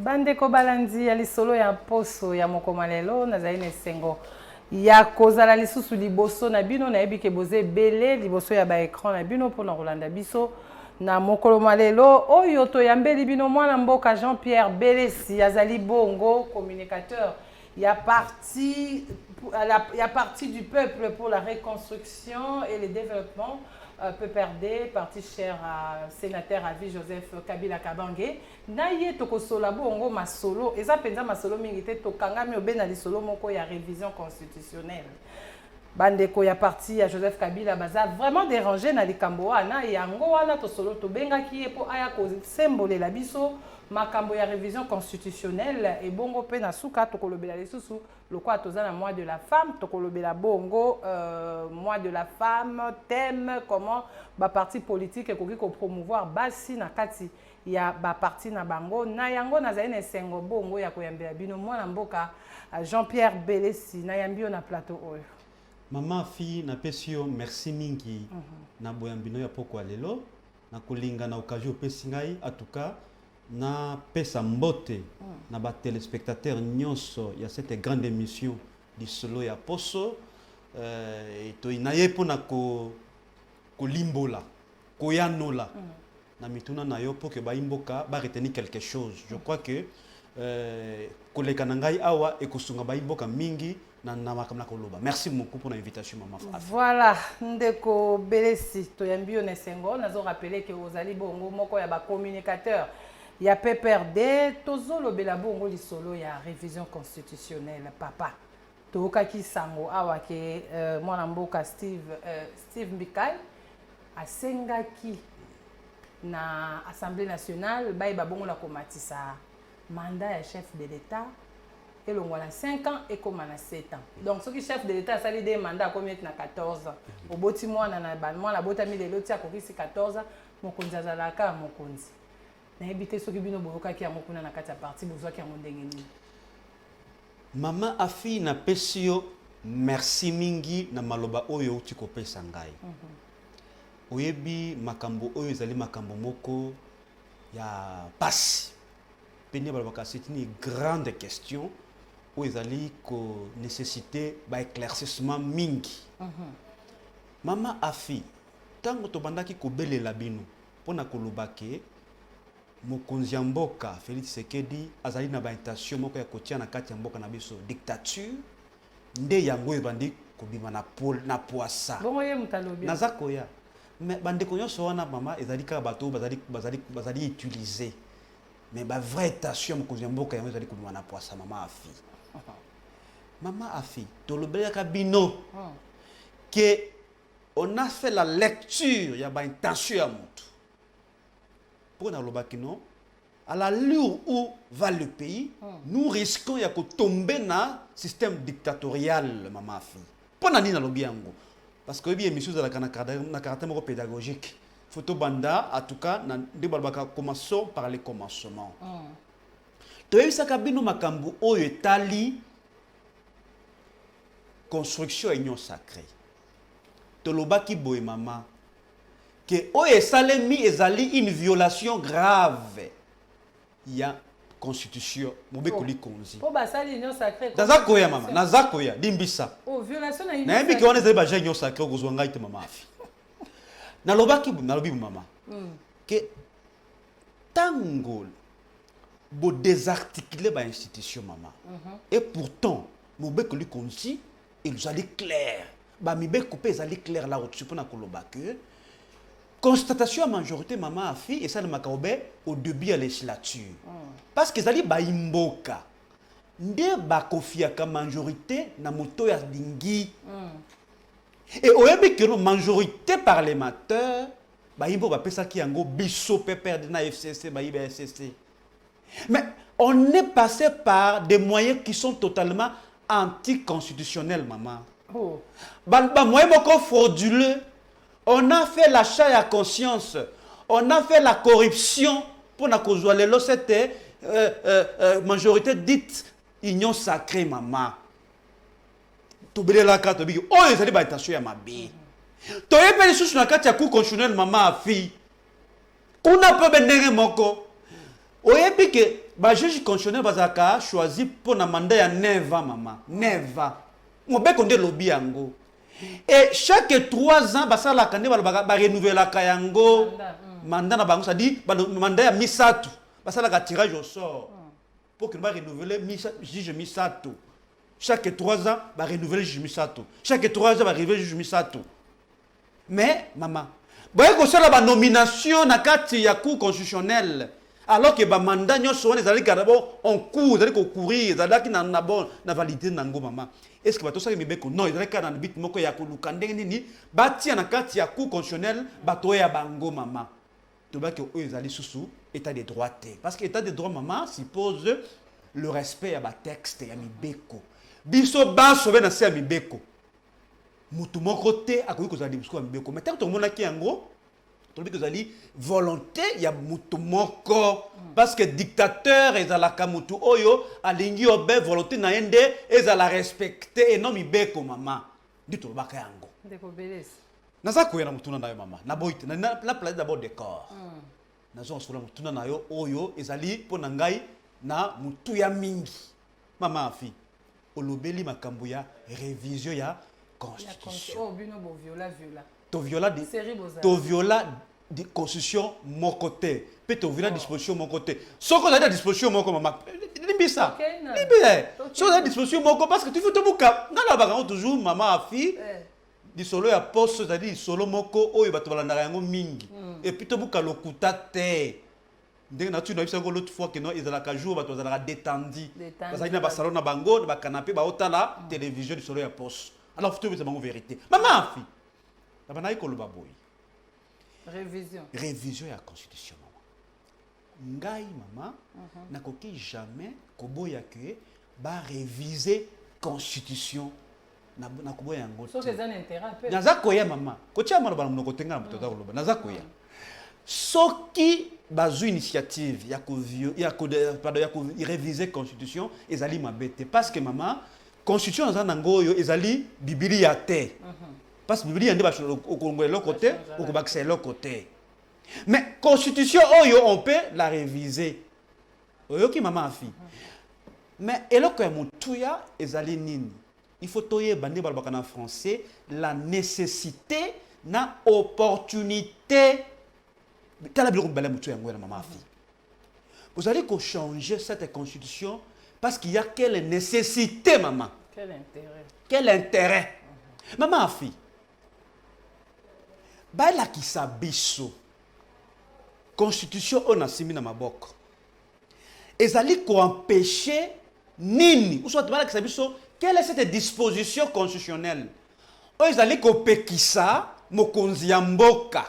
Bandeko balandi ya lisolo ya poso ya mokoma lelo nazali na esengo ya kozala lisusu liboso na bino nayebi ke boze ebele liboso ya baekran na bino mpona kolanda biso na mokolo malelo oyo toyambeli bino mwana mboka Jean-Pierre Belesi azali bongo communicateur ya parti du peuple pour la reconstruction et le développement PPRD, parti cher à sénateur à vie Joseph Kabila Kabange. Naye tokosola bongo masolo, eza penza masolo mingite tokangami obena lisolo moko ya révision constitutionnelle. Bandeko ya parti ya Joseph Kabila baza vraiment dérangé na likambo wana yango wana tosolo tobengaki po aya ko sembolela biso makambo ya révision constitutionnelle et bongo pe na suka tokolobela lisusu lokwa toza na mois de la femme tokolobela bongo mois de la femme thème comment ba parti politique ekoki ko promouvoir basi na kati ya ba parti na bango na yango nazali na esengo bongo ya koyambela bino mwana mboka Jean-Pierre Belesi na yambio na plateau oyo. Maman fille na pesio merci mingi na boyambino ya poko lelo na kolinga na occasion pesi ngai en tout cas na pesa mbote na ba téléspectateurs nyonso ya cette grande émission du solo ya poso et to inaye pona ko limbola ko yanola na mituna na yo pour que ba imboka ba retenir quelque chose. Je crois que koleka na ngai awa e kosunga ba imboka mingi na makamla koloba. Merci beaucoup pour l'invitation maman. Voilà, ndeko Belesi toyambi on esengo nazo rappeler que ozali bongo moko ya ba communicateur ya PPRD tozolobela bongo lisolo ya révision constitutionnelle papa tokaki sango awa ke mwana mboka Steve Mbikai asengaki na Assemblée nationale ba bongo la komatisa mandat ya chef de l'État et l'on a 5 ans et comme on a 7 ans. Donc, ce qui chef de l'État, ça lui des mandats comme il y a 14 ans. Au boti moi, on a ban moi la bota mi de l'autre à côté c'est 14 ans. Mon konza zalaka mon konzi. Na habité ce qui bino boka qui a mon kuna na kata parti besoin qui a mon dengeni. Maman afi na pesio merci mingi na maloba oyo utiko pesa ngai. Oyebi makambo oyo zali makambo moko ya pasi. Penia balabaka c'est une grande question. Où ils allaient nécessiter éclaircissement mingi. Maman afi, tant que tu bandaki ko bele labino, pona kolobake, mokonzi mboka Félix Tshisekedi azali na ba intention moko ya kotia na kati ya mboka na biso dictature, nde yango ebandi kobima na poasa. Bongo ye mutalobi. Nazakoya. Mais bande konyoso wana mama ezali ka bato bazali utiliser. Mais ba vraie intention mokonzi mboka yango ezali kobima na poasa maman afi. Maman Afi, tolobela kabino que on a fait la lecture, il y a une intention à montre. Pour na lobakino, à l'allure où va le pays, nous risquons de tomber dans le système dictatorial, maman Afi. Pour na ni na lobiango, parce que bien émission de la caractère pédagogique. Photo banda, en tout cas, na debalbaka commençons par les commencements. Toyebisa kabino makambu oyo etali construction union sacrée. Tolobaki boye mama que oyo esalemi ezali une violation grave ya constitution mobekoli konzi. Po basali union sacrée. Nazakoya mama, nazakoya dimbisa. Oh violation na union. Na yembi ke wana ezali ba union sacrée kozwanga ite mama afi. Nalobi mama. Que tango bo désarticuler ba institution maman. Et pourtant mobekoli konzi ils allaient clair. Ba mibe coupé ils allaient clair là au-dessus pour na koloba que constatation à majorité maman a fait et ça le makaobe au début à législature. Parce qu'ils allaient ba imboka. Nde ba kofiaka majorité na moto ya dingi. Et au yebi que majorité parlementaire ba imbo ba pesa ki yango biso PPRD na FCC ba IBSCC. Mais on est passé par des moyens qui sont totalement anticonstitutionnels, maman. Moyens frauduleux. On a fait l'achat à conscience. On a fait la corruption pour la cause de cette majorité dite union sacrée, maman. Tu veux la carte, tu oh, ils allaient attention à ma vie. Tu as pas les sous sur la carte à coup constitutionnel, maman, fille. On a pas besoin de moko. Oyebi que le juge constitutionnel a choisi pour un mandat à 9 ans, maman. 9 ans. On peut qu'on lobby yango. Et chaque 3 ans, ça la kande ba renouveler la kayango. Mandat na bango, ça dit mandat à Misato. Ça la tirage au sort. Pour que nous renouveler juge Misato. Chaque 3 ans, va renouveler juge Misato. Chaque 3 ans, va renouveler juge Misato. Mais maman, voyez que ça la nomination na kati ya cour constitutionnelle. Alors que le mandat en cours, ils allaient courir, ils allaient na validité nango maman. Est-ce que ça mibeko non, ils allaient dans le but moko ya kulukande nini, bati na kati ya cour constitutionnelle, bato ya bango maman. To ba que eux ils allaient sous état de droit. Parce que état de droit maman suppose le respect à ba texte ya mibeko. Biso ba sauver na se ya mibeko. Mutu moko te akoki kozala biso ya mibeko. Mais tant que mona ki yango tu dis que vous volonté il y a mutu moko parce que dictateur ezalaka mutu oyo alingi obe volonté na yende ezala respecter et non mibeko maman dit lobaka yango ndeko belesi naza koyena mutuna na yo maman na boite na place d'abord décor nazo sola mutuna na yo oyo ezali pona ngai na mutu ya mingi maman afi olobeli makambo ya révision ya constitution oh bino bo viola to viola de constitution mon côté peut to viola disposition mon côté ce qu'on a la disposition mon côté maman limbi ça limbi so la disposition mon côté parce que tu faut te buka ngala ba toujours maman a fille di solo ya poste c'est-à-dire solo moko oyo bato balandaka yango mingi et puis to buka lokuta te ndenge na tu na biso l'autre fois que non ils alaka jour bato bazalaka détendu parce que na ba salon na bango na ba canapé ba otala télévision di solo ya poste alors faut te dire bango vérité maman a fille révision ya constitution maman ngai maman nakoki jamais koboya que ba réviser constitution na koboya yango so que ça n'intérêt peu naza koya maman kotia mwana bana mnoko tenga na mtoto koloba naza koya soki bazu initiative ya ko réviser constitution ezali mabete parce que maman constitution za nangoyo ezali biblia te parce que la Bible est au l'autre côté, ou au l'autre côté. Mais constitution, on peut la réviser. Ok, maman a fait. Mais il faut que en français la nécessité, la opportunité. Vous allez changer cette constitution parce qu'il y a quelle nécessité, maman. Quel intérêt. Quel intérêt. Maman a fait. Baila qui sabiso constitution on a simi na maboko ezali ko empêcher nini ou soit baila qui sabiso quelle est cette disposition constitutionnelle o ezali ko pekisa mokonzi ya mboka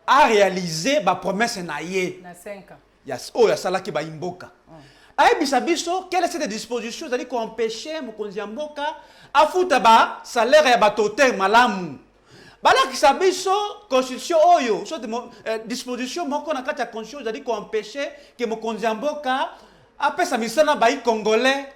a réaliser ba promesse na ye na 5 ans yes o ya sala ki ba imboka ay bisabiso quelle est cette disposition ezali ko empêcher mokonzi ya mboka a futa ba salaire ya batoter malamu bala kisabiso constitution oyo so disposition moko na kati ya constitution ezali ko empêcher que mokonzi mboka apesa misana bai congolais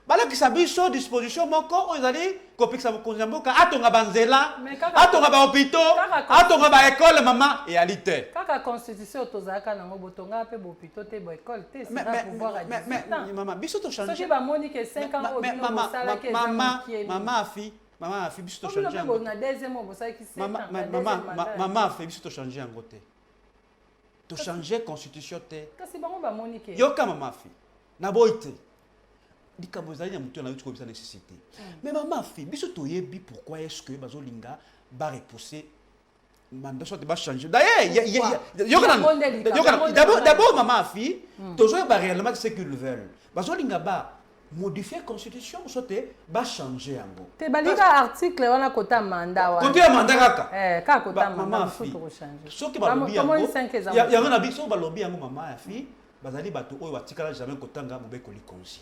bala kisabiso disposition moko oyo ezali ko pekisa mokonzi mboka atonga banzela atonga ba hôpitaux atonga ba école maman etalité kaka constitution tozaka nango botonga pe bo hôpitaux te bo école te c'est pas pouvoir à 18 ans maman biso to changer so que ba moni que 5 ans au bino sala que maman fi maman a fait biso to changer ngo na deuxième mo ça qui c'est maman a fait biso to changer en côté to changer constitution te kasi bango ba monique yoka maman fi na boite dikambo zali na mutu na yuko bisa nécessité mais maman fi biso to yebi pourquoi est-ce que bazolinga ba repousser mandat soit ba changer d'ailleurs yoka d'abord maman fi toujours ba réellement ce qu'ils veulent bazolinga ba modifier constitution sote ba changer yango te balika article wana kota mandat wana kota mandat kaka kaka kota mandat faut changer soki ba lobby yango yango na biso ba lobby yango mama ya fi bazali bato oyo batikala jamais kotanga mobeko likonzi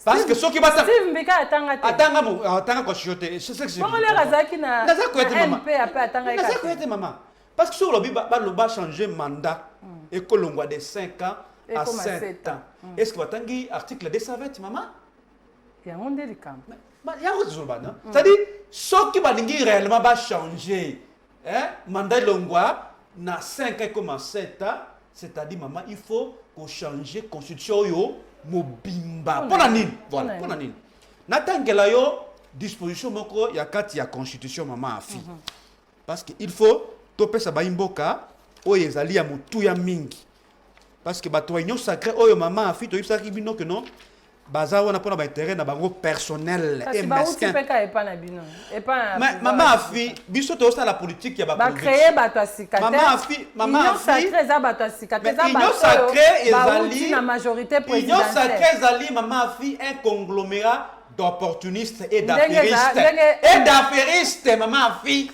parce que soki bata Steve Mbeka atanga constitution te c'est ce que je bon les razaki na MP après atanga na ça koyete maman parce que sur lobby ba loba changer mandat et kolongwa de 5 ans à 7 ans. Est-ce que vous avez article 220, maman? Il y a un délicat. Il y a un délicat. C'est-à-dire, ce qui va réellement changer, mandat longwa, na 5 ans comme 7 ans, c'est-à-dire, maman, il faut ko changer constitution yo mobimba pona nini voilà pona nini natangela yo disposition moko ya kati ya constitution mama afi parce que il faut topesa baimboka oyo ezali ya mutu ya mingi parce que bato union sacrée oyo mama afi to yisaki bino que non baza wana pona ba intérêt na bango personnel et mesquin mama afi biso to sa la politique ya ba créer bato asika mama afi union sacrée za bato asika te za union sacrée ezali na majorité présidentielle union sacrée ezali mama afi un conglomérat d'opportunistes et d'affairistes mama afi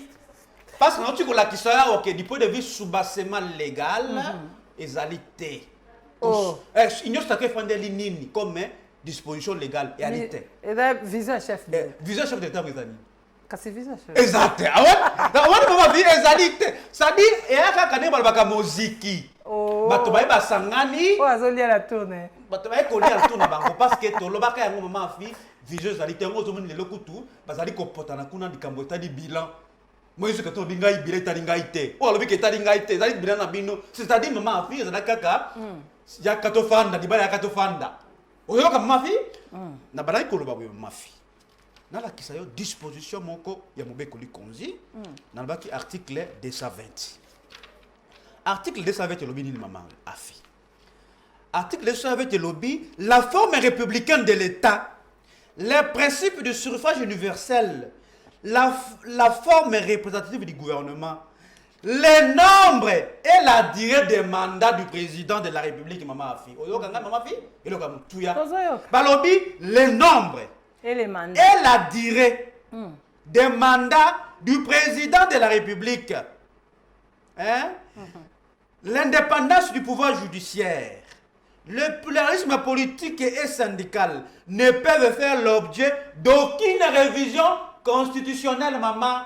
parce que tu la kisaya OK du point de vue soubassement légal ezalité union sacrée fondeli nini comme disposition légale et alité et visa chef d'état britannique kasi visa chef exact awana mama vie ezalité ça dit et aka kane balbaka muziki bato baye basangani azolia la tourne bato baye kolia la tourne bango parce que tolobaka yango mama vie vision ezalité yango ozomoni lelo kutu bazali kopotana kuna likambo etali bilan moi je que bingai bilan etali ngai te o alobi ke etali ngai te ezali bilan na bino c'est-à-dire mama vie ezala kaka ya katofanda dibala ya katofanda oyoka mama vie na balai koloba boye mama vie na la kisayo disposition moko ya mobekoli konzi na baki article 220 article 220 lobi ni mama afi article 220 lobi la forme républicaine de l'État les principes de suffrage universel la forme représentative du gouvernement le nombre et la durée des mandats du président de la République mama afi oyoka nga mama afi eloka mutuya balobi le nombre et les mandats et la durée des mandats du président de la République hein l'indépendance du pouvoir judiciaire le pluralisme politique et syndical ne peuvent faire l'objet d'aucune révision constitutionnelle maman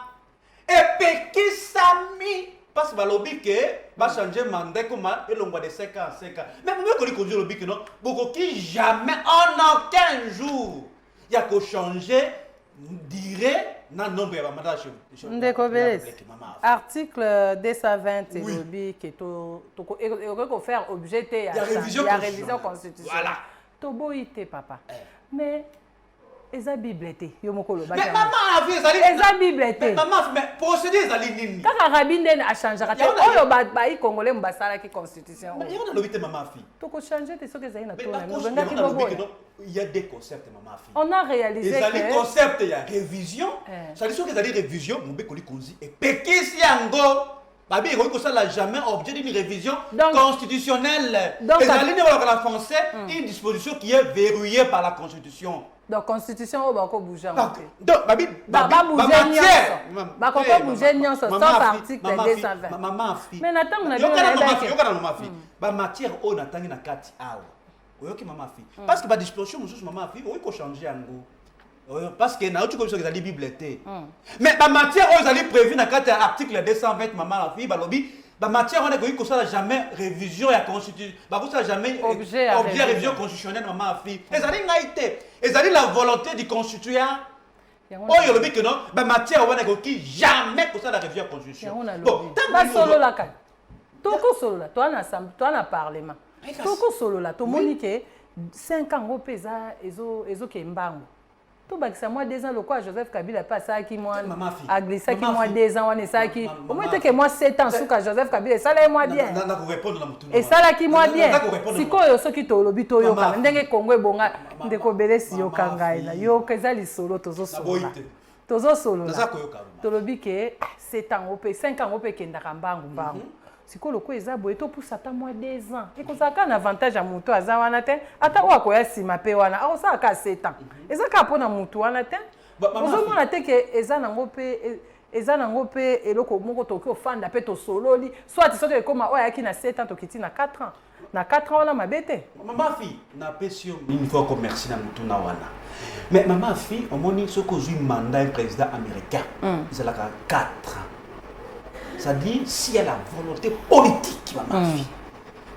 et Pekisami parce que balobi que va changer mandat comme elongwa de 5 ans 5 ans même quand il conduit lobi que non beaucoup qui jamais en aucun jour il y a qu'au changer dirait na nombre ya mandat chez ndeko belesi article 220 lobi que to faire objet il y a révision constitutionnelle voilà to boité papa mais eza bible te yo mokolo ba mais maman afi eza bible te maman mais procédé ezali nini kaka rabinde a changer te oyo ba i congolais mbasala ki constitution mais yona lobi te maman afi to ko changer te soki ezali na to na benga ki bobo il y a des concepts maman afi on a réalisé que ezali concept ya révision ça dit soki ezali révision mobekoli konzi et pekisi yango babi il faut ça jamais objet d'une révision constitutionnelle ezali ne la français une disposition qui est verrouillée par la constitution. Donc constitution au bako bouger donc babi bouger nyonso bako bouger nyonso sauf article 220 maman fi mais natango na yokana mama fi ba matière o natangi na kati awa oyoki mama fi parce que ba disposition mosusu mama fi oyi ko changer yango parce que na uti ko biso ezali bible te mais ba matière o ezali prévu na kati article 220 maman fi balobi ba matière on est ko ça jamais révision ya constitution ba ko ça jamais objet révision constitutionnelle maman fi ezali ngaite ezali la volonté du constituant oyo lobi que non ba matière on est ko ki jamais ko ça la révision constitution bon ba solo la ka toko solo la toi na parlement toko solo la to moni que 5 ans ngo pesa ezo ke mbango to bakisa moi 2 ans le quoi Joseph Kabila passe ça qui moi a glissé qui moi 2 ans on est ça qui au moins que moi 7 ans sous Joseph Kabila ça là moi bien et ça là qui moi bien sikoyo soki to lobi to yo ka ndenge Congo ebonga ndeko belesi yo kanga ina yo kezali solo tozo solo to lobi que 7 ans au 5 ans au pe kenda kambangu mbangu sikolo ko eza boye to pousa ta moi 2 ans et ko ça ka un avantage à muto aza wana te ata wa ko ya sima pe wana a ça ka 7 ans eza ka pona muto wana te ozo mona te ke eza nango pe eloko moko to ko fanda pe to sololi soit soki ekoma oya ki na 7 ans to kiti na 4 ans na 4 ans wana mabete maman fi na pesio une fois ko merci na muto na wana mais maman fi omoni soko zui mandat président américain c'est la 4 ans. C'est-à-dire, s'il y a la volonté politique, maman fille,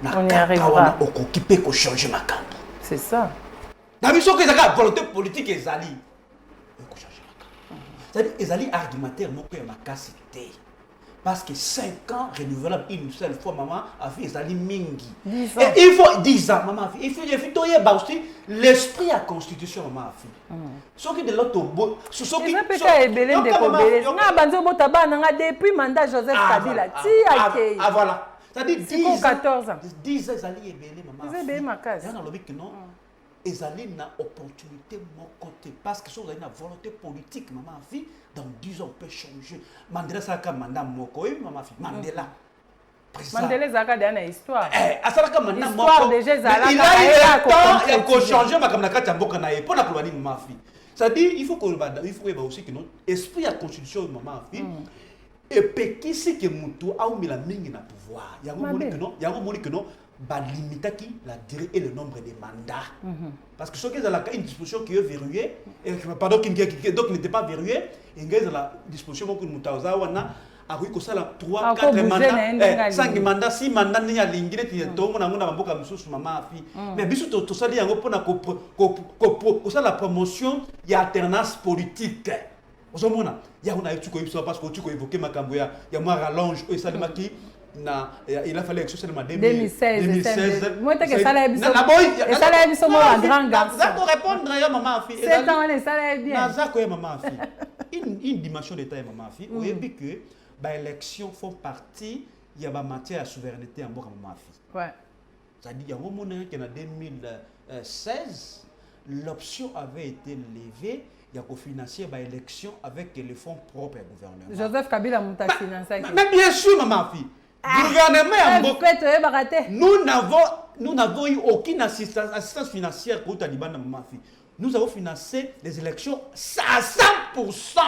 on y arrivera. On changer ma camp. C'est ça. Dans le que la volonté politique est zali. On changer ma camp. C'est-à-dire, ils allaient argumentaire, mon père m'a cassé. parce que 5 ans renouvelable une seule fois maman a fait ça mingi. 10 ans. Et il faut 10 ans maman il faut aussi l'esprit à constitution maman fille. Ce qui de l'autre beau ce qui depuis mandat Joseph Kabila ah voilà. C'est-à-dire 10 ans 14 ans. 10 ans ezali ebele maman. C'est bien makasi. Dans le but que non ezali na opportunité mon côté parce que si vous avez une volonté politique maman fille dans 10 ans on peut changer. Mandela ça comme mandat moko maman fille Mandela. Mandela zaka dans histoire. Asalaka mandat moko. Histoire déjà zala. Il a eu le temps et qu'on changer ma comme na kati mboka na ye pour la kolani maman fille. C'est-à-dire il faut que aussi que non esprit à constitution maman fille. Et puis qui c'est que mutu a mis la mingi na pouvoir. Il y a un moment que non ba limiter qui la durée et le nombre de mandats. Parce que ce qui est la une disposition qui est verrouillée et pardon qui donc n'était pas verrouillée, il y a la disposition que mutu wana a oui que ça la 3 4 mandats 5 mandats 6 mandats ni ya lingine ti to mona ngona mboka msusu mama fi. Mais biso to sali yango pona ko ça la promotion il y a alternance politique. Ozomona ya una tu ko yipso parce que tu ko évoquer makambo ya moi rallonge et ça maki na il a fallu que seulement 2016 moi t'es que ça la biso mo la grand garçon ça pour répondre ya maman fille c'est dans les ça la bien na ça ko ya maman fille une dimension d'état ya maman fille on dit que ba élection font partie il y a ba matière à souveraineté en boka maman fille ouais ça dit il y a un moment que en 2016 l'option avait été levée. Il y a co-financier par élection avec les fonds propres du gouvernement. Joseph Kabila m'a financé. Mais bien sûr, maman fille. Gouvernement, nous n'avons eu aucune assistance financière pour Taliban, maman fille. Nous avons financé les élections à 100%.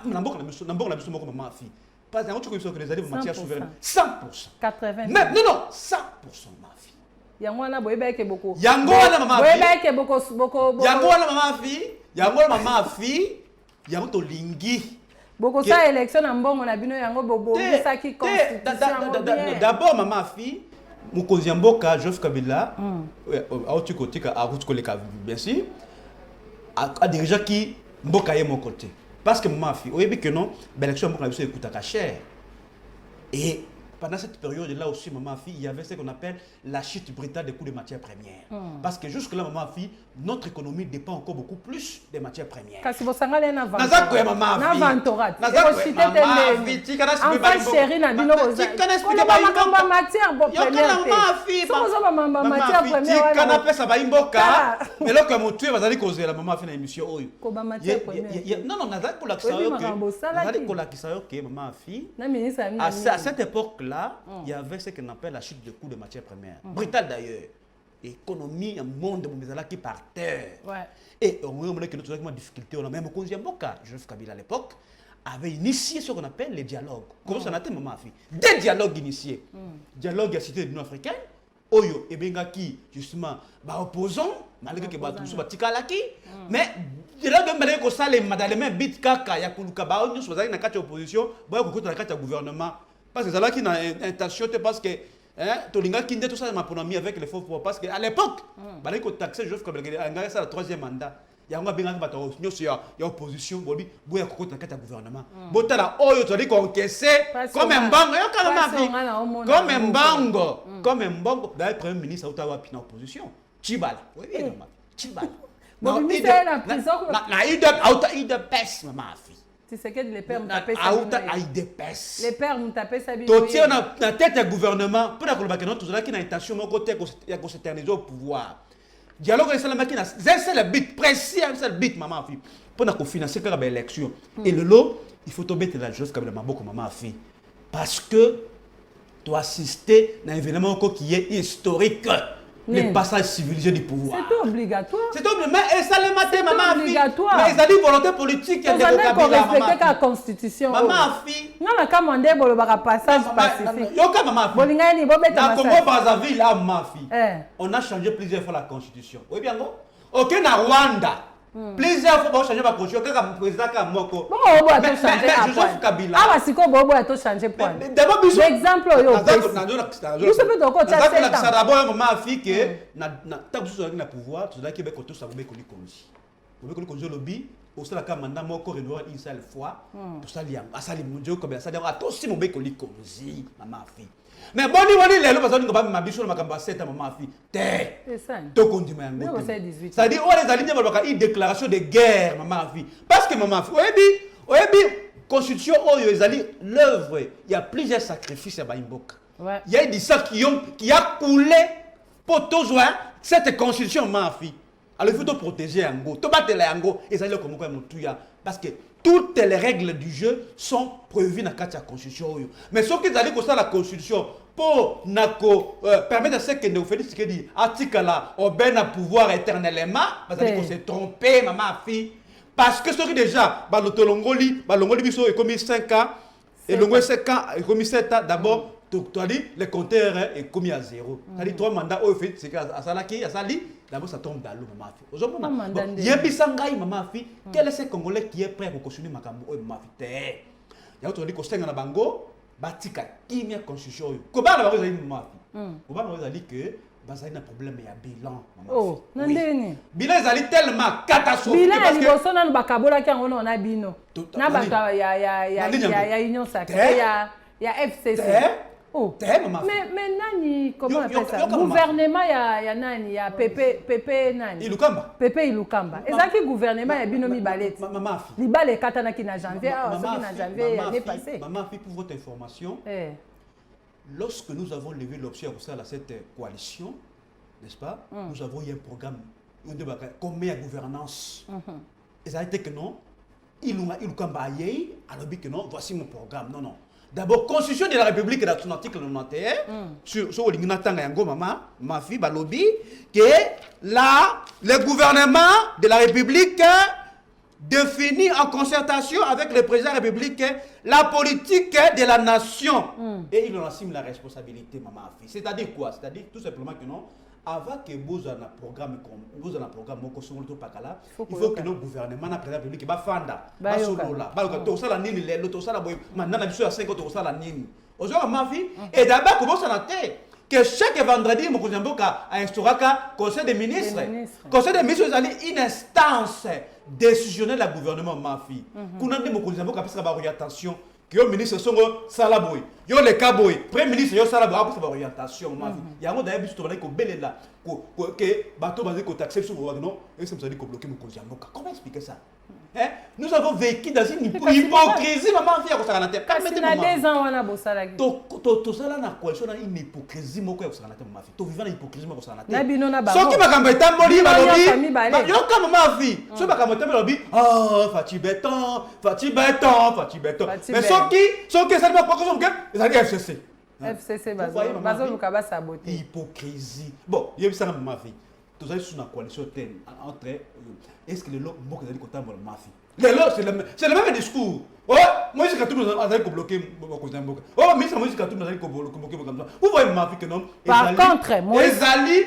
Maman fille. Pas d'un autre que les années de matière souveraine. 100%. 80%. Non, 100%, ma fille. Yangwana boyebeke beaucoup. Yangwana maman fille. Boyebeke beaucoup. Yangwana maman fille. Yango maman fille, yango to lingi. Boko ça élection na mbongo na bino yango bobo ça qui constitution. D'abord maman fille, mukonzi mboka Joseph Kabila, au tu côté ka a route koleka bien sûr. A déjà qui mboka yé mon côté. Parce que maman fille, oyebi que non, l'élection mboka biso ekutaka cher. Et pendant cette période-là aussi, maman fille, il y avait ce qu'on appelle la chute brutale des coûts de matières premières. Parce que jusque-là, maman fille, notre économie dépend encore beaucoup plus des matières premières. Parce que vous savez, il y a un maman à cette époque-là, il y avait ce qu'on appelle la chute de coûts de matières premières. Brutale d'ailleurs. Économie, un monde qui par terre. Et on voit que nous avons des difficultés. On a même causé un boca. Joseph Kabila à l'époque avait initié ce qu'on appelle les dialogues. Comment ça n'a été maman fille? Des dialogues initiés. Dialogue à la cité de l'Union africaine. Oyo et Bengaki justement opposants malgré que tout ça tikalaki mais de là de malgré que ça les madame bit kaka ya kuluka ba nous soit na kati opposition ba ko na kati gouvernement parce que ça là qui na intention parce que tolinga kinde tout ça ma économie avec les faux parce que à l'époque balé ko taxer Joseph Kabila ngaya ça le troisième mandat ya nga benga ba to nyoso ya opposition bobi boya ko na kati gouvernement botala oyo to li ko encaisser comme un bango comme un bango comme un bango d'ailleurs premier ministre Ottawa pina opposition Chibala oui maman Chibala bon mais c'est la prison na il de peste maman fille tu sais que les pères m'ont tapé ça il de peste les pères m'ont tapé ça bien to tiens na tête du gouvernement pour la kolba que non tout ça qui na intention mon côté ya ko s'éterniser au pouvoir dialogue avec la machine c'est le but précis c'est le but maman fille pour na financer que la élection et le lot il faut tomber la chose comme la maboko maman fille parce que tu assister à un événement qui est historique le passage civilisé du pouvoir c'est obligatoire mais ça le matin maman fille mais ils ont dit volonté politique il y a des respecter la constitution maman fille non la commandé bolo baka passage pacifique yo ka maman fille bolinga ni bobeta dans Congo Brazzaville là maman fille on a changé plusieurs fois la constitution oui bien go OK na Rwanda plusieurs fois changer la constitution comme président ka moko bon on va tout changer Joseph Kabila ah siko bobo a tout changer point d'abord biso exemple yo biso peut donc ça c'est ça d'abord maman fille que na ta biso na pouvoir tout ça qui be ko tout ça be ko likonzi lobby au sein de la mandat moko renouer une seule fois pour ça liam asali munjo comme ça donc atosi mo beko likonzi maman fille mais boni lelo parce que ngaba mabiso na makamba 7 maman fille te to kondima yango ça dit on les aligne ba une déclaration de guerre maman fille parce que maman fille oyebi constitution oyo ezali l'œuvre il y a plusieurs sacrifices à Baimboka il y a des sacs qui a coulé pour toujours cette constitution maman fille. Alors il faut protéger Yango. To battre Yango et ça comme quoi mutuya parce que toutes les règles du jeu sont prévues dans la constitution. Mais ce qui est dans la constitution pour permettre à ce que nous faisons ce que dit article là au ben à pouvoir éternellement parce qu'on s'est trompé maman fille parce que ce qui déjà balotolongoli biso est commis 5 ans et longo 5 ans est commis 7 ans d'abord tu as dit le compteur est commis à 0. Tu as dit 3 mandats au fait c'est à Salaki à Sali d'abord ça tombe dans l'eau maman fille. Aujourd'hui Yebisangai maman fille quel est ce Congolais qui est prêt pour cautionner makambo maman fille. Il y a autre dit que c'est na bango batika kimia constitution yo. Ko ba na ba ezali maman fille. Ko ba na ezali que bazali na problème ya bilan maman fille. Oh nandeni. Bilan ezali tellement catastrophique parce que bilan liboso na bakabola ki ngo na bino. Na baka ya union sacrée ya FCC. Oh. Mais nani, comment on appelle ça? Gouvernement, il y a nani, il y a Pepe nani. Ilukamba. Pepe Ilukamba. Et ça qui gouvernement, il y a binomi balette. Maman fille. Les balles katana qui n'a janvier, l'année passée. Maman fille, pour votre information, lorsque nous avons levé l'option à cette coalition, n'est-ce pas? Nous avons eu un programme, combien de gouvernance. Et ça a été que non, Ilukamba aïe, alors que non, voici mon programme. Non, non. D'abord, Constitution de la République, dans son article 91, sur l'Ignatanga Yango, ma fille, Balobi, que le gouvernement de la République définit en concertation avec le président de la République la politique de la nation. Et il en assume la responsabilité, ma fille. C'est-à-dire quoi? C'est-à-dire tout simplement que non, avant que vous ayez un programme il faut que nos gouvernements, le président de la République, Bafanda, Basolola, Tosala Nini, Tosala Boy, maintenant la mission à 5 ans, Tosala Nini. Aujourd'hui, ma fille, et d'abord, comment ça n'a été? Que chaque vendredi, Mokozamboka a instauré un conseil des ministres. Conseil des ministres, c'est une instance décisionnelle du gouvernement, ma fille. Qu'on a dit Mokozamboka, parce qu'il y a une attention. Que le ministre sont salaboy, yo le kaboy, premier ministre yo salaboy, après c'est orientation ma vie. Il y a un d'ailleurs biso tobali ko belela que bateau basé ko taxer sur le non, et ça me dit ko bloquer mon congé. Comment expliquer ça? Hein? Nous avons vécu dans une hypocrisie maman fille ko ça na tête. Permettez-moi. Na 2 ans wana bosala ki. To sala na coalition na une hypocrisie moko ko ça na tête maman fille. To vivant na hypocrisie moko ça na tête. Na bino na ba. Soki makambo etamboli balobi. Yo comme maman fille. Soki makambo etamboli ah Fati béton. Mais soki ça ne va pas comme que ça dit FCC. FCC bazo luka ba saboter. Hypocrisie. Bon, il y a ça dans ma fille. Tous les sous la coalition entre est-ce que le lot moko zali kotambola ma fille. C'est le même discours. Oh, moi je Katumbi azali ko bloquer Mokozamboka. Oh, mais ça moi je Katumbi azali ko bloquer Mokozamboka. Vous voyez ma fille que non. Par contre, moi Ezali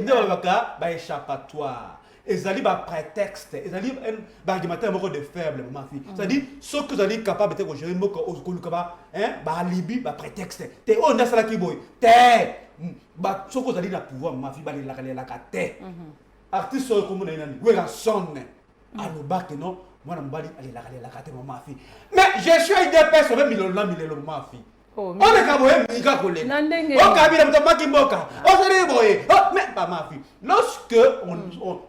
ne va pas ba échappatoire. Ezali ba prétexte, ezali ba argumentaire moko de faible ma fille. C'est-à-dire ce que vous allez capable de gérer moko okoluka ba alibi ba prétexte. Te on a sala ki boy. Te ba ce que vous allez la pouvoir ma fille ba la kate. Artiste comme na nani, we la sonne. Aloba que non, moi na mbali la kate ma fille. Mais je suis des personnes même milolo ma fille. Oh, on est kaboye mika kolé. On kabila mtamaki mboka. On se boye. Oh, mais pas ma fille. Lorsque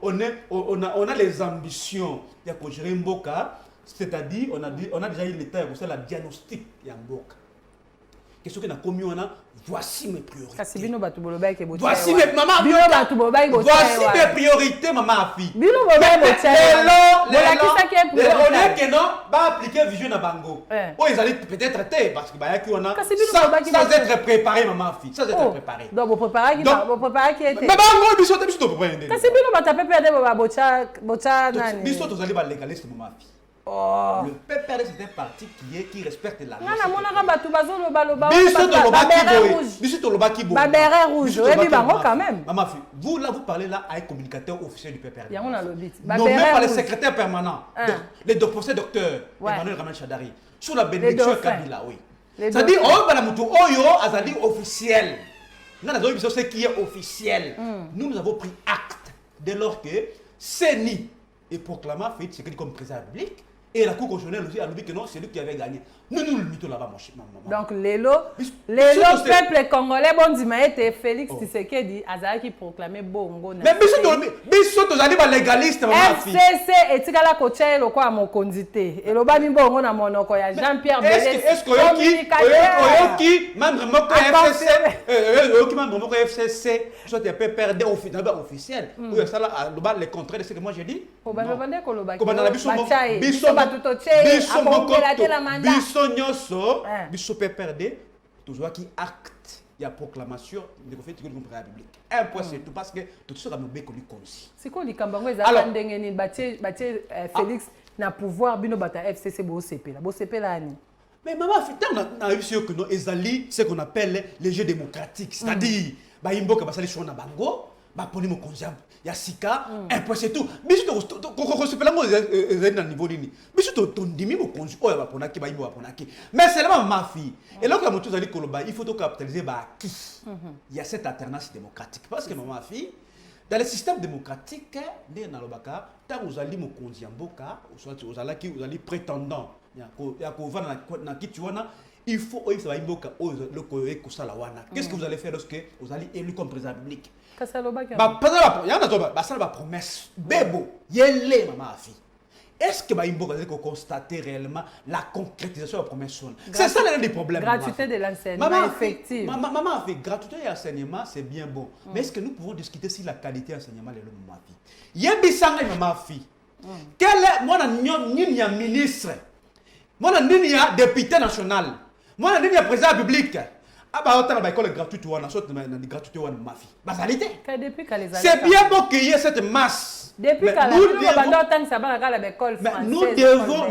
on a les ambitions ya ko gérer mboka, c'est-à-dire on a déjà eu l'état pour ça la diagnostic ya mboka. Qu'est-ce que na commis on a voici mes priorités. Kasi bino batu boloba ke botia. Voici mes maman. Bino batu boloba ke botia. Voici mes priorités maman fille. Bino boloba botia. On est que non va appliquer vision na bango. Oh ils allaient peut-être traiter parce que bah on a sans être préparé maman fille, sans être préparé. Donc vous préparez qui était. Mais bango biso préparé. Kasi bino batape perde botia nani. Biso to zali ba légaliste maman fille. Oh. Le PPR c'est un parti qui respecte la loi. Non, non, batu bazo lo baloba. Biso to loba ki boy. Babere rouge. Et puis bango quand même. Maman fille, vous là vous parlez là à un communicateur officiel du PPR. Il y a on a le bit. Nommé par le secrétaire permanent. Le professeur docteur Emmanuel Raman Chadari. Sous la bénédiction Kabila, oui. C'est-à-dire oh bala mutu oyo azali officiel. Nous avons ce qui est officiel. Nous avons pris acte dès lors que CENI et proclama Félix Tshisekedi comme président de la République. Et la Cour constitutionnelle aussi a dit que non, c'est lui qui avait gagné. Nous le mytho là-bas, mon cher. Donc, le peuple congolais, bon, dit, mais Félix Tshisekedi, a qui proclamé bongo. Mais biso to zali ba légaliste, maman fille. FCC et tigala kocha lo kwa mo kondité. Et lo ba mi bongo na monoko ya Jean-Pierre Belès. Est-ce que membre moko FCC, membre moko FCC, soit des PPRD officiel. Ou ça là le contraire de ce que moi j'ai dit. Biso nyonso biso perdre toujours qui acte il y a proclamation de fait que nous la République un point c'est tout parce que tout ça comme béko comme si c'est quoi les kambango ezaka ndenge ni batie Félix na pouvoir bino bata FCC bo CP là ni mais maman on a vu que nous ezali ce qu'on appelle les jeux démocratiques c'est-à-dire ba imboka basali sur na bango ba poni mo konja ya sika un point c'est tout biso to se pelango na niveau nini biso to ndimi mo konju oya ba ponaki ba imbo ba ponaki mais c'est la ma fille et là que moto zali koloba il faut to capitaliser ba qui il y a cette alternance démocratique parce que ma fille dans le système démocratique né na lobaka tant vous allez mo konji mboka soit vous allez prétendant ya ko vana na kitu wana il faut oyo ba imboka oyo le ko ekosala wana qu'est-ce que vous allez faire lorsque vous allez élu comme président public ba promesse bebo yele mama fille est-ce que ba imboka vous constater réellement la concrétisation de la promesse c'est ça l'un des problèmes gratuité de l'enseignement effectif maman fait gratuité de l'enseignement c'est bien bon mais est-ce que nous pouvons discuter sur la qualité de l'enseignement de mama fille yebisanga mama fille quel est moi ni ya ministre moi ni ya député national moi ni ya président public ah bah autant la école gratuite ou on a sorte de gratuité ou ma fille basalité c'est bien bon qu'il y ait cette masse depuis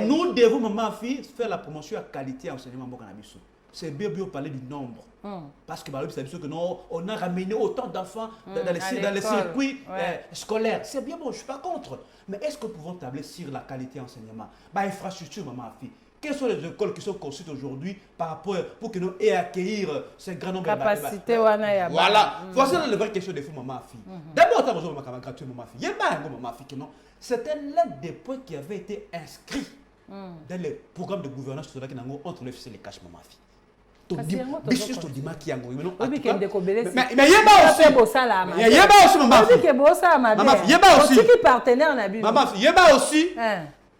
nous devons maman fille faire la promotion à qualité enseignement bon cannabis c'est bien parler du nombre parce que bah c'est sûr que non on a ramené autant d'enfants dans les circuits scolaires c'est bien bon je suis pas contre mais est-ce que nous pouvons tabler sur la qualité enseignement bah infrastructure maman fille. Quelles sont les écoles qui sont construites aujourd'hui par rapport pour que nous ayons accueillir ce grand nombre de capacités? Voilà. Voici la vraie question des fous maman fille. D'abord, tu as besoin gratuit maman fille. Il y a pas un maman fille non. C'était l'un des points qui avait été inscrit dans le programme de gouvernance sur laquelle on entre les fils et les caches maman fille. Mais il y a pas aussi maman fille. Il y a pas aussi partenaire maman fille. Il y a pas aussi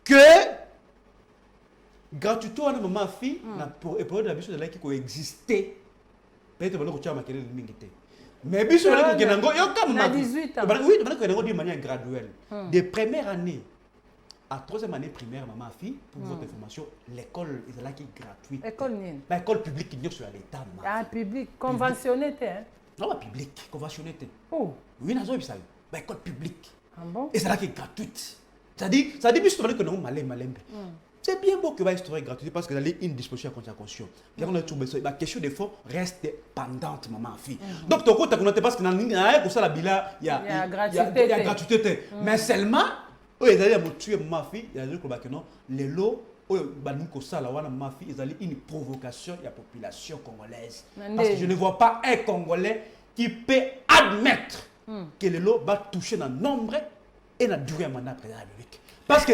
que gratuité à maman fille et pour la biso de là qui coexister peut-être que tu as marqué le mingité mais biso de là qui nango yo comme na 18 ans oui de nango de manière graduelle de première année à troisième année primaire maman fille pour votre information l'école est là qui est gratuite école nini bah école publique qui sur l'état ah public conventionné non pas public conventionné oh oui nazo bisa bah école publique ah bon et c'est là qui est gratuite ça dit biso de là que non malembe. C'est bien beau que va instaurer gratuité parce que y a une disposition à constitution. La question des fonds reste pendante, maman fille. Donc, tu as parce que dans la bila, il y a gratuité. Mais seulement, il y a tuer ma fille, il y a des non, les lots, ma fille, ils une provocation à la population congolaise. Parce que je ne vois pas un Congolais qui peut admettre que les lots va toucher dans le nombre et dans la durée de mandat président de la République. Parce que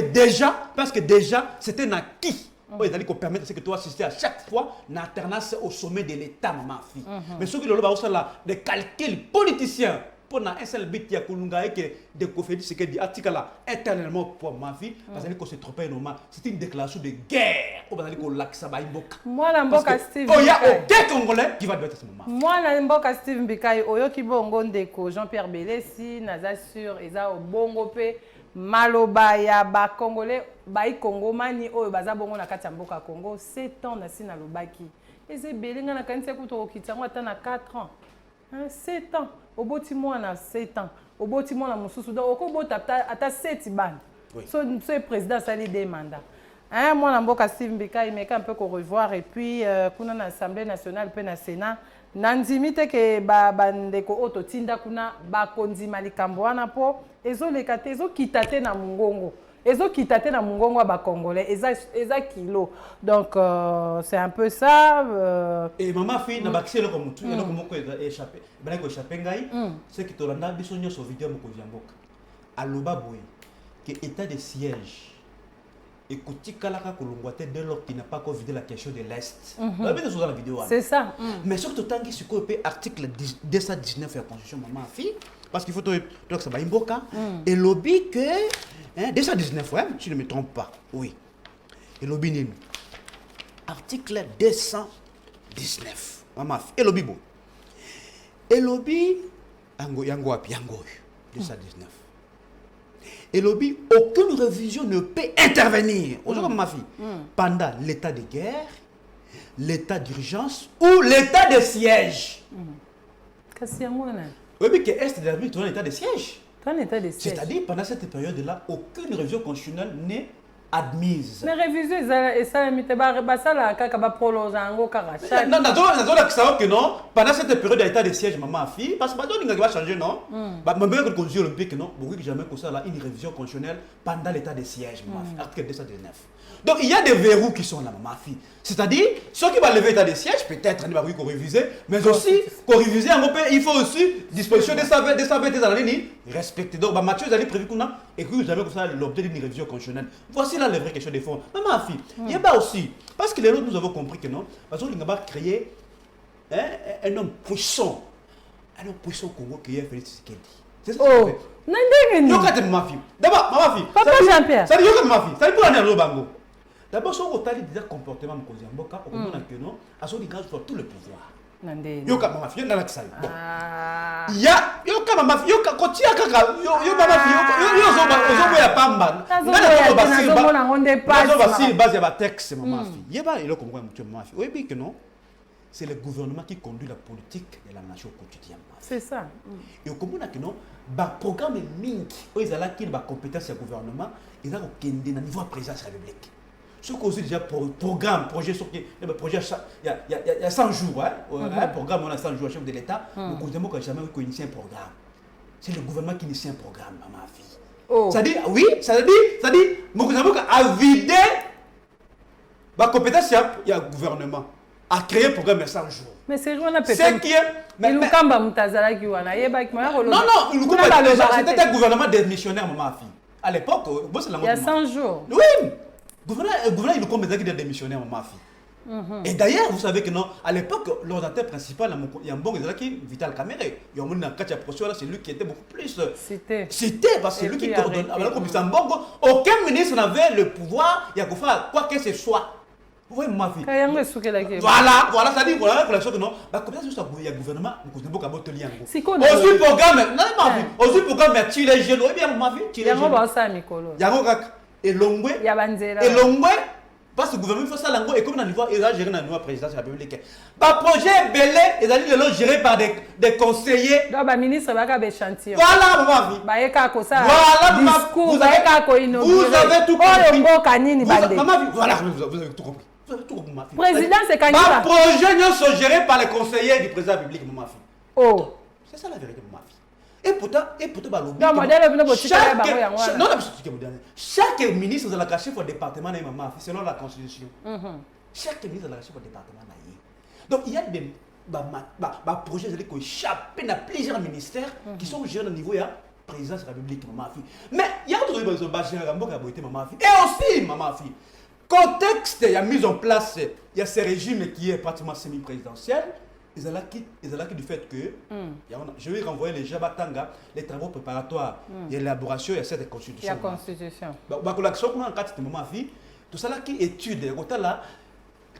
déjà, c'était un acquis. Il a dit qu'on permet que toi assister à chaque fois une alternance au sommet de l'État, ma fille. Mais ce qui est là, des calculs politiciens pour un seul but qui a et que de Kofedi, ce qu'il dit, article là, éternellement pour ma fille, parce qu'on s'est trompé normal. C'est une déclaration de guerre. Moi, Namboka Steve. Il y a aucun Congolais qui va devoir être ce moment. Moi, Namboka Steve Mbikai, Oyoki Bongo Ndeko, Jean-Pierre Belesi, Naza sur Eza Bongo Pe. Maloba ya ba Congolais ba Congomani oyo baza bongo na kati ya mboka Congo 7 ans na sina lobaki eze belinga na kanisa kuto kitango ata na 4 ans 7 ans oboti mwana 7 ans oboti mwana mususu donc okobota ata 7 ban so président sali des mandats mwana mboka Steve Mbikai meka un peu ko revoir et puis kuna na Assemblée nationale pe na Sénat nandimi te ke bandeko oto tinda kuna bakondima likambo wana po ezoleka te ezokita te na mungongo ezokita na mungongo ba congolais eza kilo donc c'est un peu ça et maman fille na bakisi le comme tout le moko échappé bana ko échappé ngai c'est que tolanda biso nyoso vidéo moko viamboka aloba boy que état de siège et Kotikalaka Kolongwate dès lors qu'il n'a pas encore vidé la question de l'Est. Vous avez vu la vidéo. C'est ça. Mais surtout tant qu'il se coupe article 219 de la Constitution, maman, fille, parce qu'il faut que ça va imboka. Et lobby que 219, ouais, si je ne me trompe pas. Oui. Et lobby n'est article 219. Maman, fille. Et lobby bon. Et lobby yango api yango 219. Et lobby, aucune révision ne peut intervenir. Aujourd'hui, ma fille, pendant l'état de guerre, l'état d'urgence ou l'état de siège. Oui, que Est de la ville, tu es en état de siège. C'est-à-dire, pendant cette période-là, aucune révision constitutionnelle n'est admise. Mais réviser, ça va prolonger non, que non, pendant cette période d'état de siège, maman, fille, parce que il va changer, non? Même le Conseil olympique, non? Oui, jamais comme ça, là, une révision constitutionnelle pendant l'état de siège, maman, article 219. Donc, il y a des verrous qui sont là, maman, fille. C'est-à-dire, ceux qui vont lever l'état de siège, peut-être, il va réviser, mais aussi, pour réviser, il faut aussi disposition de sa vie, respecter. Donc, Mathieu, vous allez prévu qu'on a, et que jamais comme ça, l'objet d'une révision constitutionnelle. Voici là les vraies questions de fond. Maman, fille, il y a pas aussi, parce que les autres, nous avons compris que non, parce qu'on va créer un homme puissant au Congo qui est Félix Tshisekedi. C'est ça que fait. Ma fille. D'abord, ma fille. Papa Jean-Pierre. Ça dit, ma fille. Ça dit, pour aller au Bango. D'abord, si on a des comportements, on comprend que non, à son égard, il faut tout le pouvoir. Yoka mama fille ndala kisali bon ya yoka mama fille yoka kotia kaka yo mama fille yo zo ya pamba na base ya ba texte mama fille yeba ilo kongo mutu mama fille oui que non c'est le gouvernement qui conduit la politique de la nation quotidienne. C'est ça. Et au Congo na ba programme mingi o ezala ki ba compétence ya gouvernement eza ko kende na niveau présidence de la République. Ce qu'on dit déjà programme, projet, projet, il y a 100 jours, un programme, on a 100 jours, chef de l'État, le gouvernement n'a jamais initié un programme. C'est le gouvernement qui initie un programme, ma fille. Ça dit, oui, ça dit, le gouvernement a vidé la compétence, il y a un gouvernement, a créé un programme de 100 jours. Mais c'est vrai, c'est qui est. Non, c'était un gouvernement des missionnaires, ma fille. À l'époque, il y a 100 jours. Oui! Le gouvernement, il nous compte des démissionnaires, ma fille. Et d'ailleurs, vous savez que non, à l'époque, l'ordinateur principal, il y a un bon qui Vital Caméré. Il y a un c'est lui qui était beaucoup plus cité, parce que c'est lui qui coordonne. Aucun ministre n'avait le pouvoir, il y a quoi que ce soit. Vous voyez, ma fille. Voilà, ça dit, voilà, pour la chose que non, comme ça, il y a le gouvernement, nous avons beaucoup de liens. Aussi, programme, non, ma fille, aussi, programme, tu les jeunes, oui, bien, ma fille, tu les jeunes. Et Longwe, parce que le gouvernement fait ça, et comme il a géré dans le président de la République. Le projet Belé est géré par des conseillers. Donc, le ministre va faire des chantiers. Voilà, ma vie. Vous avez tout compris. Voilà, vous avez tout compris. Président, c'est quand même. Les projets sont gérés par les conseillers du président de la République, ma fille. Oh. C'est ça la vérité, ma fille. Et pourtant, chaque ministre de la chef au département de maman, selon la constitution. Chaque ministre de la chef au département. Donc il y a des projets qui échappent à plusieurs ministères qui sont gérés au niveau de la présidence de la République, maman fille. Mais il y a d'autres choses qui sont maman fille. Et aussi, maman fille, contexte, il y a mis en place, il y a ce régime qui est pratiquement semi-présidentiel. Ils ont acquis du fait que je vais renvoyer les Jabatanga, les travaux préparatoires, l'élaboration de cette constitution. La constitution. Tout ça là qui étude,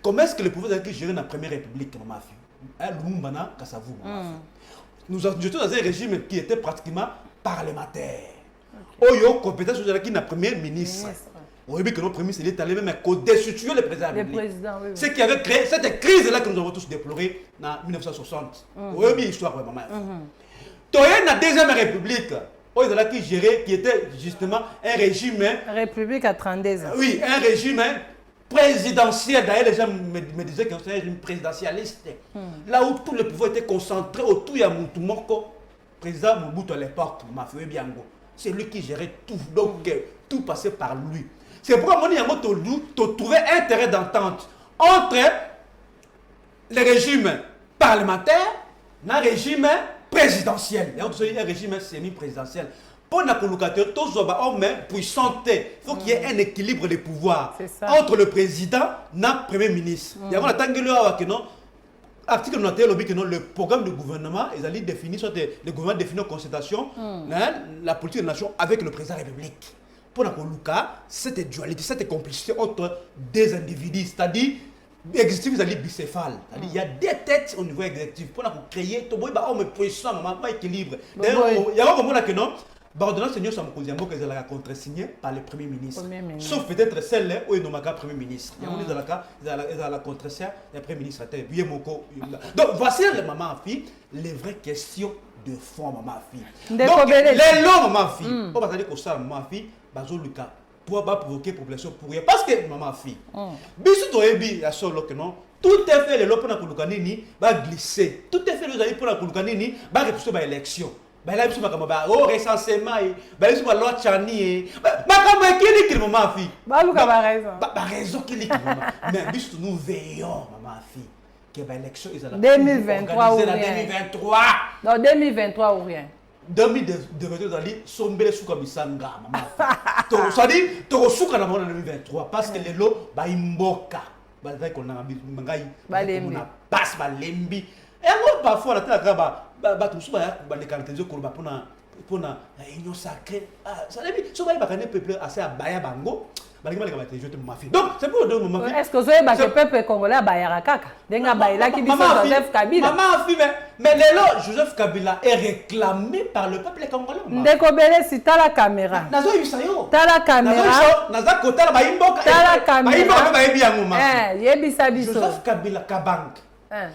comment est-ce que le pouvoir est géré dans la première république, ma fille. Lumbana, Kassavou, nous étions dans un régime qui était pratiquement parlementaire. Oyo, compétence qui est la première ministre. Oui, que notre premier ministre est allé même destituer le président. Oui. Ce qui avait créé cette crise-là que nous avons tous déplorée en 1960. Oui, histoire vraiment. Dans la deuxième république, qui était justement un régime. République à 32 ans. Oui, un régime présidentiel. D'ailleurs, les gens me disaient que c'était un régime présidentialiste. Là où tout le pouvoir était concentré autour de Moutoumoko, président Mobutu à l'époque, Mafio Biango. C'est lui qui gérait tout. Donc, tout passait par lui. C'est pourquoi on a trouvé un intérêt d'entente entre le régime parlementaire et le régime présidentiel. Il y a un régime semi-présidentiel. Pour la colocation, tous les hommes puissants, il faut qu'il y ait un équilibre de pouvoir entre le président et le premier ministre. Il y a un article le programme de gouvernement, ils allaient définir, soit le gouvernement définit en consultation la politique de la nation avec le président de la République. Pour la colocation, cette dualité, cette complicité entre des individus, c'est-à-dire l'exécutif est bicéphale. Il y a des têtes au niveau exécutif pour créer un puissant, un équilibre. D'ailleurs, il y a un moment que non. L'ordonnance Seigneur Samokondiambo que elle a contresignée par le Premier ministre. Sauf peut-être celle où il n'y a pas Premier ministre. Il y a la contresignée du Premier ministre. Donc voici les mamans filles, les vraies questions de fond maman fille. Donc les longs maman fille, on va dire que ça maman fille, bazoluka pour provoquer population pour rien parce que maman fille. Bisu toebi ya solo que non. Tout est fait les lois pour la kulukanini va glisser. Tout est fait les amis pour la kulukanini va repousser par élection. Bah là je me oh recensement bah je me loi chani bah comme qui dit maman fille bah Luka ba raison bah raison qui dit maman mais bis nous veillons maman fille que bah élection ils 2023 ou rien 2023 non 2023 ou rien 2023 dali sombele suka bisanga maman to ça dit to suka na 2023 parce que les lots bah imboka bah dai qu'on a ngai bah lembi passe bah lembi et moi parfois la tête ba tout ça ba les caractériser pour na union sacrée ça veut dire so ba kana peuple assez à baya bango ba ngima ba te jeter ma fille donc c'est pour deux moments est-ce que zoé ba que peuple congolais bayara kaka denga bayila ki biso Joseph Kabila maman fille mais lelo Joseph Kabila est réclamé par le peuple congolais ndeko bele si ta la caméra nazo ibisayo ta la caméra naza kota ba imboka ta la caméra ba yebi yango ma yebisa biso Joseph Kabila Kabank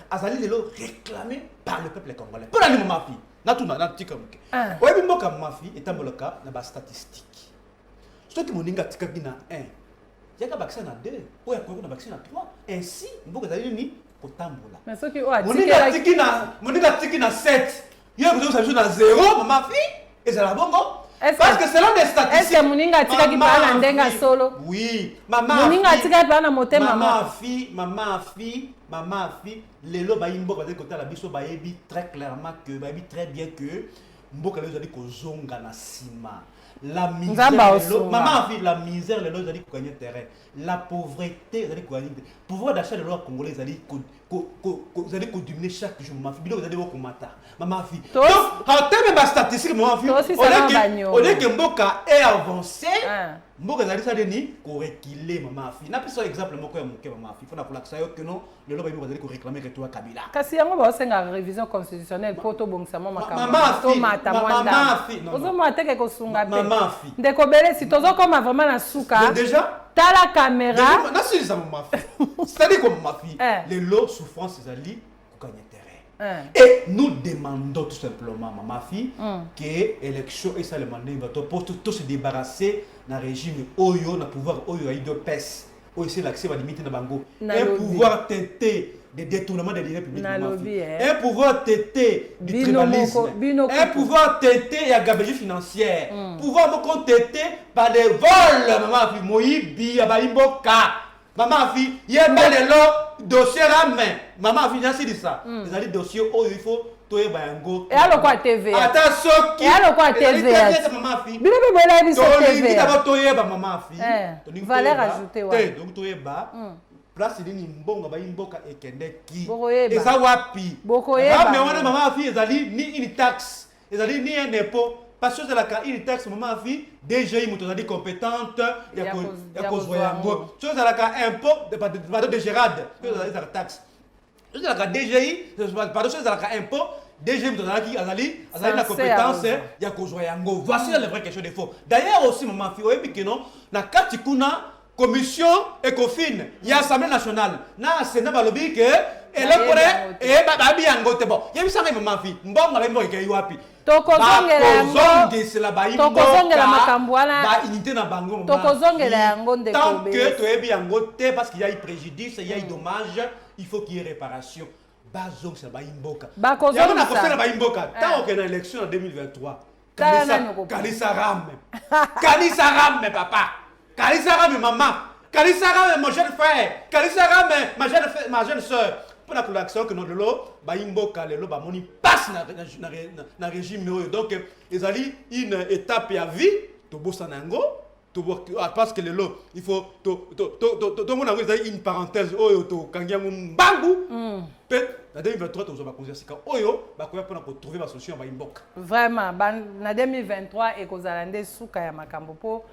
azali lelo réclamé par le peuple congolais pour la maman fille na tout na tika muke oyebi mboka maman fille etamboloka na ba statistique soki moninga tikaki na 1 yaka vaccin na 2 oya ko na vaccin na 3 ainsi mboka ezali nini kotambola mais soki moninga tiki na 7 yo ko zo na 0 maman fille ezala bongo parce que selon des statistiques est-ce que moninga tikaki pa na ndenga solo oui maman moninga tikaki pa na motema maman fille lelo ba imboka de côté la biso ba yebi très clairement que ba yebi très bien que mboka lelo zali kozonga na sima la misère maman fille la misère lelo zali ko gagner terrain la pauvreté zali ko gagner pouvoir d'achat de loi congolais zali ko diminuer chaque jour maman fille bilo zali ko mata maman fille donc en termes de statistiques maman fille on est que mboka est avancé mboka zali ça deni ko reculer maman fille na pesa exemple moko ya moke maman fille fona kolakisa yo que non le loba zali ko réclamer que toi Kabila kasi yango ba senga révision constitutionnelle poto bongisa maman fille ozo mata ke ko sunga pe ndeko bele si tozo koma vraiment na suka déjà ta la caméra na si ça maman fille c'est-à-dire comme ma fille les lots souffrance zali ko gagner terrain et nous demandons tout simplement maman fille que élection et ça le mandat pour tout se débarrasser na régime oyo na pouvoir oyo ai de pes oyo c'est l'accès va limiter na bango un pouvoir tenter des détournements des deniers publics un pouvoir têter du tribalisme un pouvoir têter ya gabegie financière pouvoir me têter par des vols maman fille moyibi ya baimboka maman fille yeba lelo dossier ramen maman fille nasi dit ça les ali dossier oyo il faut toye bayango et alors quoi TV ata soki et alors quoi TV maman fille bino be bola biso TV to d'abord toye ba maman fille valeur ajoutée wa donc toye ba place nini mbongo ba imboka ekende ki eza wapi mais wana maman fille ezali ni une taxe ezali ni un impôt parce que la une taxe maman fille DGI muto ezali compétente ya kozwa yango so ezala ka impôt de Gérard que ezali la taxe ezala ka DGI pardon so ezala ka impôt DGI muto ezali la compétence ya kozwa yango voici la vraie question des faux d'ailleurs aussi maman fille oyebi que non na kati kuna commission Ecofin ya Assemblée nationale na Sénat balobi que elekore e babi yango te bon yebisanga maman fille mbongo ba mbongo ke wapi tokozongela makambo wana ba unité na bango tokozongela yango ndeko tant que toyebi yango te parce qu'il y a eu préjudice il y a eu dommage il faut qu'il y ait réparation bazong c'est ba imboka yango na kosala ba imboka tant que na élection en 2023 Kalisa Rame papa Kalisa Rame maman Kalisa Rame mon jeune frère Kalisa Rame ma jeune soeur pour la l'action que nous lelo ba imboka lelo ba moni passe na régime donc ils ali une étape à vie to bossa nango parce que lelo il faut to mon une parenthèse oyo to kangiango mbangu peut na 2023 to zo ba konzia sika oyo ba koya pour trouver la solution ba imboka vraiment na 2023 et kozala nde suka ya makambo po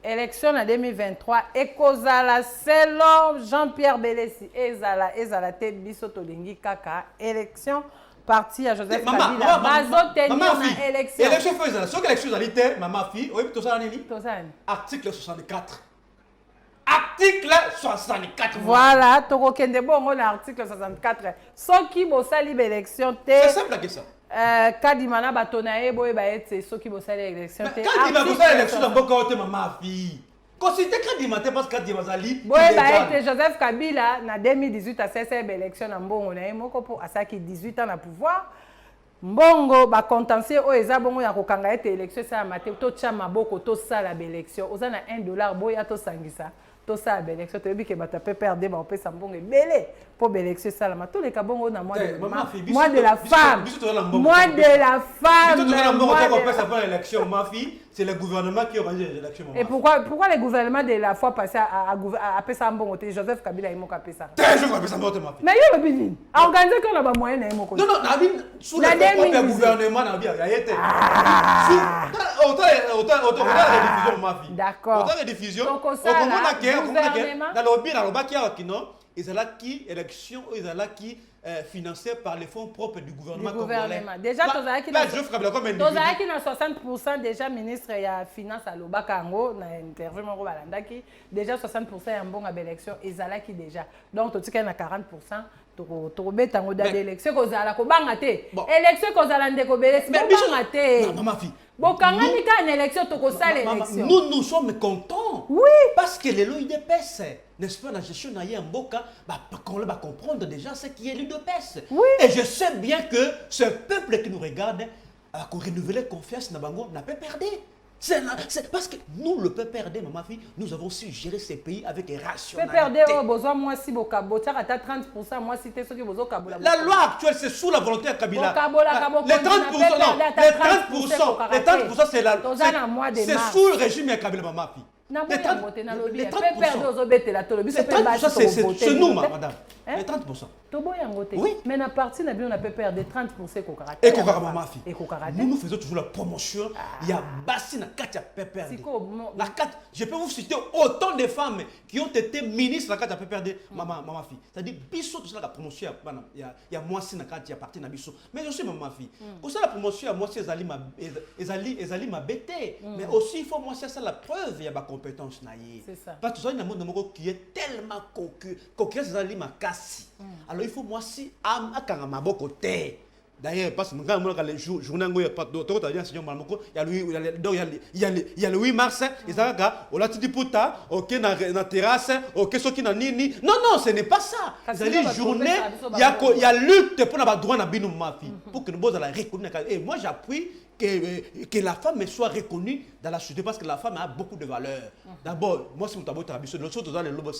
élection en 2023 ekozala selon Jean-Pierre Belesi ezala te biso tolingi kaka élection parti à Joseph Kabila bazotenir na élection faut ezala soki élection ezali te mama fille oyebi tosala nini article 64 article 64 voilà tokokende bongo na article 64 soki bosali élection te c'est simple que ça kadima bato na ye boye baete soki bosali élection te kadima bosali élection na mboka ote mama fille considère kadima te parce que kadima zali boye baete Joseph Kabila na 2018 asese élection na mbongo na ye moko po asaki 18 ans na pouvoir mbongo ba contentieux o eza bongo ya kokanga ete élection sa mate to tcha maboko to sala ba élection oza na $1 boya to sangisa to sa ba élection to bike bata pe perdre ba opesa mbongo ebele po ba élection sala ma to le kabongo na moi de la femme ma fille c'est le gouvernement qui organise les élections et pourquoi le gouvernement de la fois passé a pesa mbongo te Joseph Kabila imo ka pesa mais yo le bini organiser que na ba moyen na imo ko non sous le gouvernement na bien ya yete autant rediffusion ma fille d'accord autant rediffusion on comprend que dans le bien dans le kino ils là qui élection ils là qui financé par les fonds propres du gouvernement congolais. Déjà tozalaki na 60% déjà ministre ya finance à Lobakango na interview moko balandaki déjà 60% ya mbongo ba élection ezalaki déjà donc totika na 40% tokobeta ngo da élection kozala ko banga te élection kozala ndeko belesi banga te non ma fille bokangani ka na élection tokosala élection nous sommes contents oui parce que les lois IDPS n'est-ce pas la gestion na yemboka qu'on va comprendre déjà ce qui est l'IDPS oui et je sais bien que ce peuple qui nous regarde a renouvelé confiance na bango n'a pas perdu. C'est parce que nous, le PPRD, ma fille, nous avons su gérer ces pays avec rationalité. PPRD, a besoin moi si bokabo, tu as 30%, moi si tu es ce que vous avez. La loi actuelle, c'est sous la volonté de Kabila. Les 30%, les 30%, c'est la. C'est sous le régime de Kabila, ma fille. Les 30%, c'est nous, madame. Les 30%. Oui. Mais à partir de la PPRD, 30% et ma fille. Nous faisons toujours la promotion. Il y a Bassina Katia PPRD. Je peux vous citer autant de femmes qui ont été ministres de la Katia PPRD, ma fille. C'est-à-dire, Bissot, tout ça, la promotion, il y a moi, Sina Katia, partie de Bissot. Mais aussi, ma fille. Pour ça, la promotion, moi, c'est Ezali ma bêté. Mais aussi, il faut moi, c'est ça la preuve, il y a ma compétence. C'est ça. Parce que ça, il y a un monde qui est tellement coquille, Ezali ma casse. Alors, il faut moi aussi, à côté. D'ailleurs, parce que les journées il y a le 8 mars, il y a le puta, ok, na terrasse, ok, ce qui n'a ni. Non, ce n'est pas ça. C'est une journée, il y a lutte pour la droit pour que nous la reconnaître. Et moi, j'appuie que la femme soit reconnue dans la société parce que la femme a beaucoup de valeurs. D'abord, moi, si vous avez l'autre chose,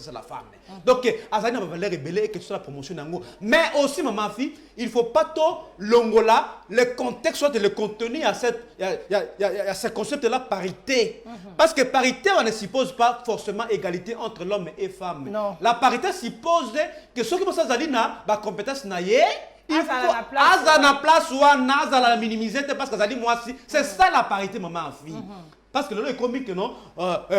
c'est la femme. Donc, Azana va valeur rebelle et que ce soit la promotion. Mais aussi, ma fille, il ne faut pas tout l'ongola, le contexte, soit le contenu à ce concept-là, parité. Parce que parité, on ne suppose pas forcément égalité entre l'homme et femme. Non. La parité suppose que ceux qui sont dans la compétence, il faut la place ou la minimiser parce que ça dit moi aussi c'est ça la parité maman fille parce que le comique que non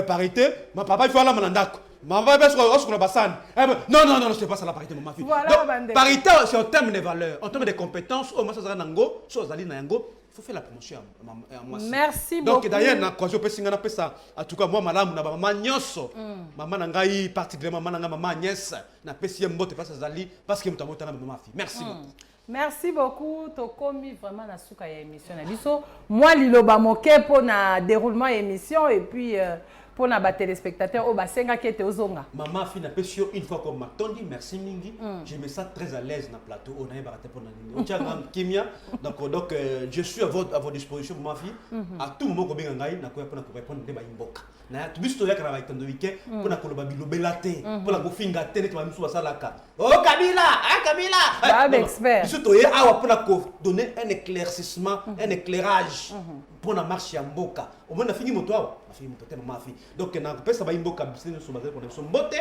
parité ma papa il faut aller manandako ma papa est sur la bassane non c'est pas ça la parité maman fille donc parité c'est en termes de valeurs en termes de compétences au moins ça sera nango chose ali nango il faut faire la promotion à moi. Merci beaucoup. Donc d'ailleurs na quoi je peux singa na pesa en tout cas moi malamu na maman nyoso maman nangai particulièrement maman nièce na pesi mbote parce que zali parce que mutabota na maman fille merci beaucoup. Merci beaucoup. Tokomi vraiment na suka ya émission na biso. Moi liloba moke pour na déroulement émission et puis pour na ba téléspectateurs au basenga qui était ozonga. Maman fi na pesio une fois comme Matondi, merci mingi. Je me sens très à l'aise dans le plateau. On a baraté pour nani. On tient grande kimia. Donc je suis à votre disposition ma fille. À tout moment ko benga ngai na ko pour répondre de ba imboka. Na tu biso ya kana ba itando week pour na ko ba bilobelate pour la ko finga tene to misu basalaka. Oh Kabila, Bah expert. Biso to ya awa pour na ko donner un éclaircissement, un éclairage pour na marche ya mboka. Au moins na fini moto awa, na fini moto tellement ma fille. Donc na ko pesa ba imboka bisene so bazali pour son mbote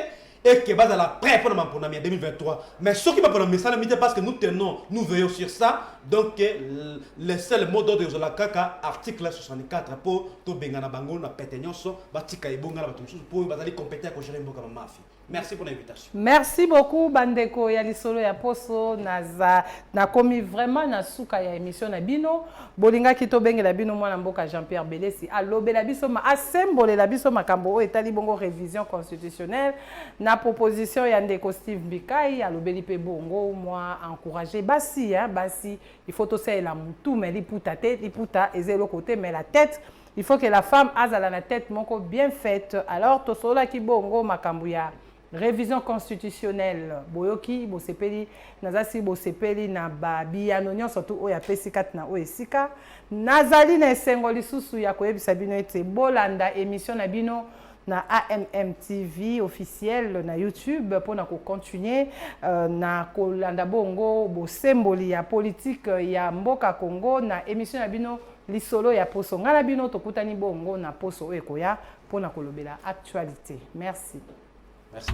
et que base à la prêt pour pour 2023. Mais ce qui va pour le message parce que nous veillons sur ça. Donc le seul mot d'ordre de la kaka article 64 pour to bengana bango na petenyoso batika ibonga na batumsu pour bazali compétent ko gérer mboka mafi. Merci pour l'invitation. Merci beaucoup bandeko ya lisolo ya poso na komi vraiment na suka ya émission na bino bolinga kito bengela bino mwana mboka Jean-Pierre Belesi alobela biso ma assembolela biso makambo o etali bongo révision constitutionnelle na proposition ya ndeko Steve Mbikai alobeli pe bongo moi encourager basi basi il faut aussi la mutu mais liputa tête liputa ezelo côté mais la tête il faut que la femme azala la tête moko bien faite alors to sola ki bongo makambo ya révision constitutionnelle boyoki bosepeli nazasi bosepeli na babiyano nyonso tu oyo apesi kati na oyo esika nazali na esengo lisusu ya koyebisa bino ete bolanda émission na bino na AMM TV officiel na YouTube pour na continuer na kolanda bongo bosemboli ya politique ya mboka Congo na émission na bino lisolo ya poso ngala bino tokutani bongo na poso ekoya pour na kolobela actualité. Merci. Merci.